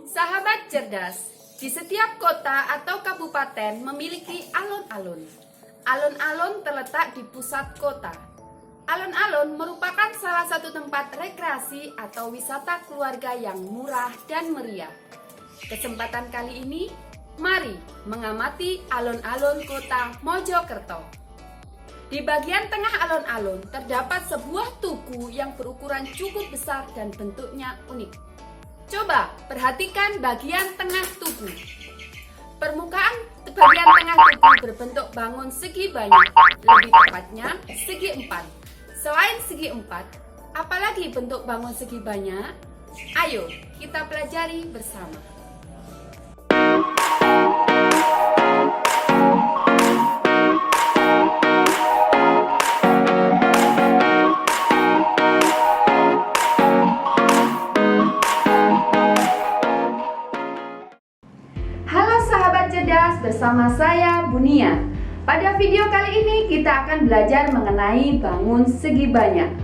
Sahabat cerdas, di setiap kota atau kabupaten memiliki alun-alun. Alun-alun terletak di pusat kota. Alun-alun merupakan salah satu tempat rekreasi atau wisata keluarga yang murah dan meriah. Kesempatan kali ini, mari mengamati alun-alun kota Mojokerto. Di bagian tengah alun-alun terdapat sebuah tugu yang berukuran cukup besar dan bentuknya unik. Coba perhatikan bagian tengah tugu. Permukaan bagian tengah tugu berbentuk bangun segi banyak, lebih tepatnya segi empat. Selain segi empat, apalagi bentuk bangun segi banyak? Ayo kita pelajari bersama. Halo sahabat cerdas, bersama saya Bunia. Pada video kali ini kita akan belajar mengenai bangun segi banyak.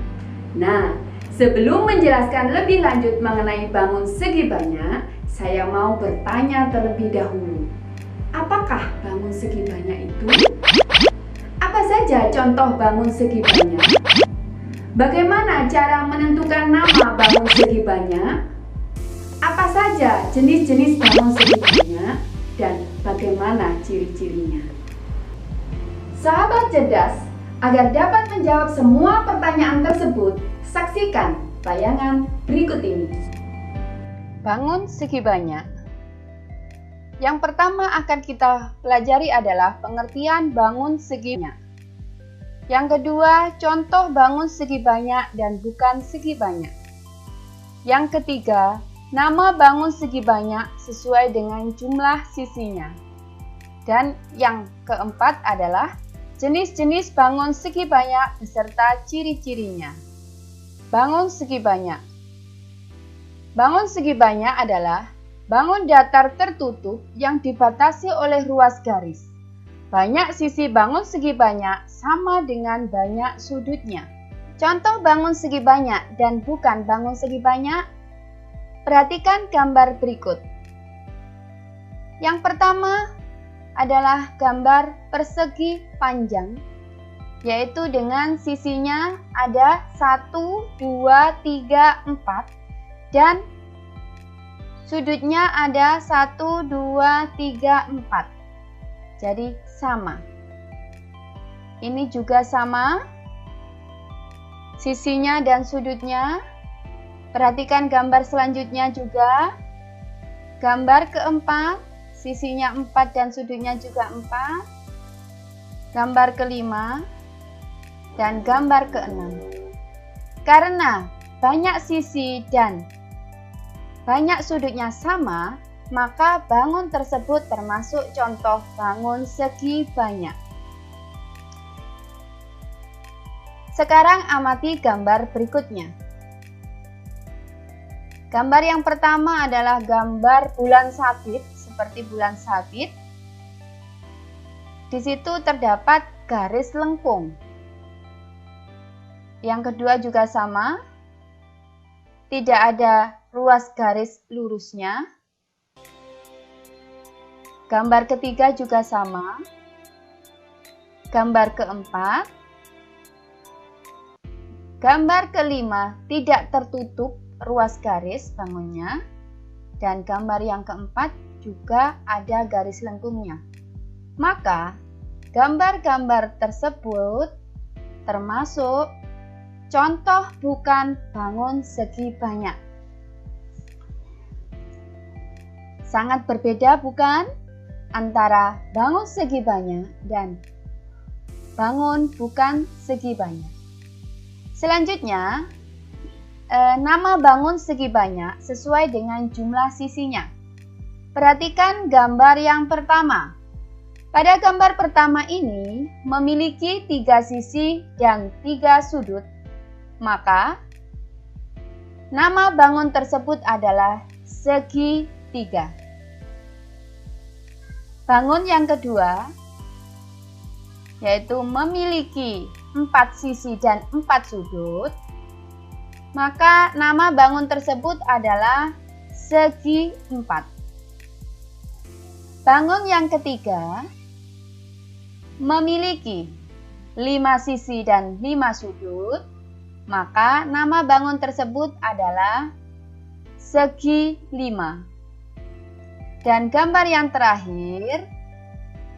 Nah, sebelum menjelaskan lebih lanjut mengenai bangun segi banyak, saya mau bertanya terlebih dahulu. Apakah bangun segi banyak itu? Apa saja contoh bangun segi banyak? Bagaimana cara menentukan nama bangun segi banyak? Apa saja jenis-jenis bangun segi banyak dan bagaimana ciri-cirinya? Sahabat cerdas, agar dapat menjawab semua pertanyaan tersebut, saksikan tayangan berikut ini. Bangun segi banyak. Yang pertama akan kita pelajari adalah pengertian bangun segi banyak. Yang kedua, contoh bangun segi banyak dan bukan segi banyak. Yang ketiga, nama bangun segi banyak sesuai dengan jumlah sisinya. Dan yang keempat adalah jenis-jenis bangun segi banyak beserta ciri-cirinya. Bangun segi banyak. Bangun segi banyak adalah bangun datar tertutup yang dibatasi oleh ruas garis. Banyak sisi bangun segi banyak sama dengan banyak sudutnya. Contoh bangun segi banyak dan bukan bangun segi banyak. Perhatikan gambar berikut. Yang pertama adalah gambar persegi panjang, yaitu dengan sisinya ada 1, 2, 3, 4 dan sudutnya ada 1, 2, 3, 4. Jadi sama. Ini juga sama sisinya dan sudutnya. Perhatikan gambar selanjutnya juga. Gambar keempat, sisinya 4 dan sudutnya juga 4. Gambar kelima dan gambar keenam. Karena banyak sisi dan banyak sudutnya sama, maka bangun tersebut termasuk contoh bangun segi banyak. Sekarang amati gambar berikutnya. Gambar yang pertama adalah gambar bulan sabit, seperti bulan sabit. Di situ terdapat garis lengkung. Yang kedua juga sama. Tidak ada ruas garis lurusnya. Gambar ketiga juga sama. Gambar keempat. Gambar kelima tidak tertutup ruas garis bangunnya. Dan gambar yang keempat juga ada garis lengkungnya. Maka gambar-gambar tersebut termasuk contoh bukan bangun segi banyak. Sangat berbeda bukan antara bangun segi banyak dan bangun bukan segi banyak. Selanjutnya, nama bangun segi banyak sesuai dengan jumlah sisinya. Perhatikan gambar yang pertama. Pada gambar pertama ini memiliki 3 sisi dan 3 sudut. Maka nama bangun tersebut adalah segi 3. Bangun yang kedua yaitu memiliki 4 sisi dan 4 sudut. Maka nama bangun tersebut adalah segi 4. Bangun yang ketiga memiliki 5 sisi dan 5 sudut, maka nama bangun tersebut adalah segi 5. Dan gambar yang terakhir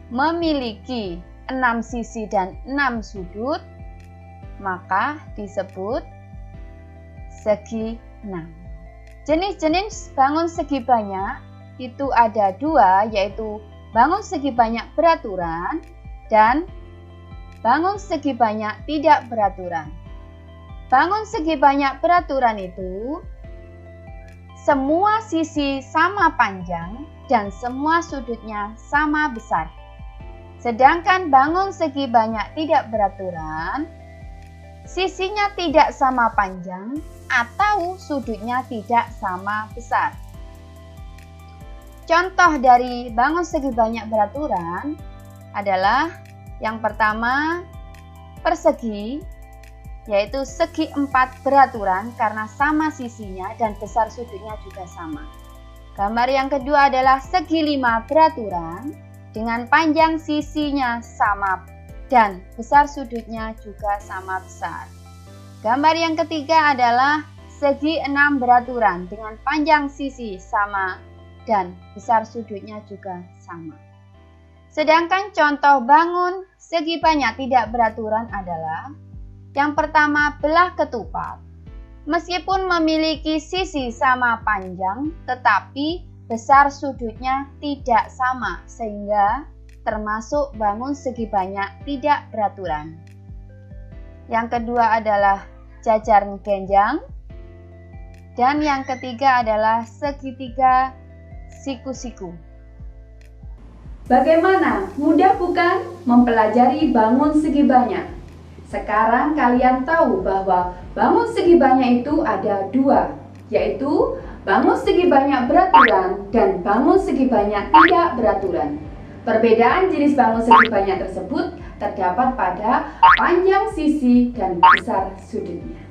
memiliki 6 sisi dan 6 sudut, maka disebut segi 6. Jenis-jenis bangun segi banyak itu ada 2, yaitu bangun segi banyak beraturan dan bangun segi banyak tidak beraturan. Bangun segi banyak beraturan itu semua sisi sama panjang dan semua sudutnya sama besar. Sedangkan bangun segi banyak tidak beraturan, sisinya tidak sama panjang atau sudutnya tidak sama besar. Contoh dari bangun segi banyak beraturan adalah yang pertama persegi, yaitu segi 4 beraturan karena sama sisinya dan besar sudutnya juga sama. Gambar yang kedua adalah segi 5 beraturan dengan panjang sisinya sama dan besar sudutnya juga sama besar. Gambar yang ketiga adalah segi 6 beraturan dengan panjang sisi sama dan besar sudutnya juga sama. Sedangkan contoh bangun segi banyak tidak beraturan adalah yang pertama belah ketupat. Meskipun memiliki sisi sama panjang, tetapi besar sudutnya tidak sama sehingga termasuk bangun segi banyak tidak beraturan. Yang kedua adalah jajar genjang. Dan yang ketiga adalah segitiga siku-siku. Bagaimana? Mudah bukan mempelajari bangun segi banyak? Sekarang kalian tahu bahwa bangun segi banyak itu ada 2, yaitu bangun segi banyak beraturan dan bangun segi banyak tidak beraturan. Perbedaan jenis bangun segi banyak tersebut terdapat pada panjang sisi dan besar sudutnya.